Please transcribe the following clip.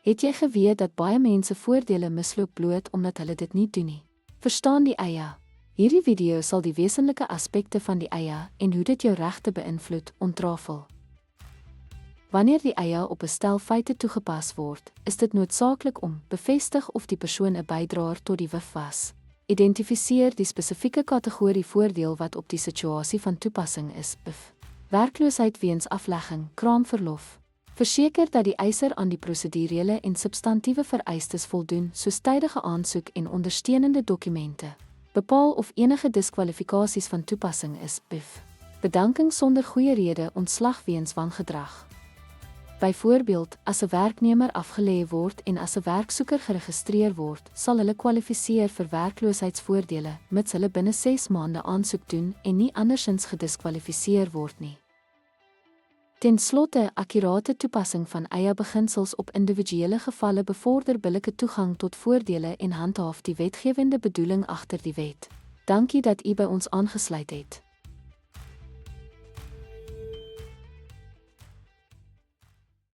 Het jy geweet dat baie mense voordele misloop bloot omdat hulle dit nie doen nie? Verstaan die eia. Hierdie video sal die wesenlike aspekte van die eia en hoe dit jou regte beïnvloed ontrafel. Wanneer die eia op 'n stel feite toegepas word, is dit noodsaaklik om bevestig of die persoon 'n bydraer tot die WIF was. Identifiseer die spesifieke kategorie voordeel wat op die situasie van toepassing is, BIF. Werkloosheid weens aflegging, kraamverlof. Verseker dat die eiser aan die prosedurele en substantiewe vereistes voldoen, soos tydige aansoek en ondersteunende dokumente. Bepaal of enige diskwalifikasies van toepassing is, BIF. Bedanking sonder goeie rede, ontslag weens wangedrag. Byvoorbeeld, as 'n werknemer afgelê word en as 'n werksoeker geregistreer word, sal hulle kwalifiseer vir werkloosheidsvoordele, mits hulle binne 6 maande aansoek doen en nie andersins gediskwalifiseer word nie. Ten slotte, akkurate toepassing van eia-beginsels op individuele gevalle bevorder billike toegang tot voordele en handhaaf die wetgewende bedoeling agter die wet. Dankie dat u by ons aangesluit het.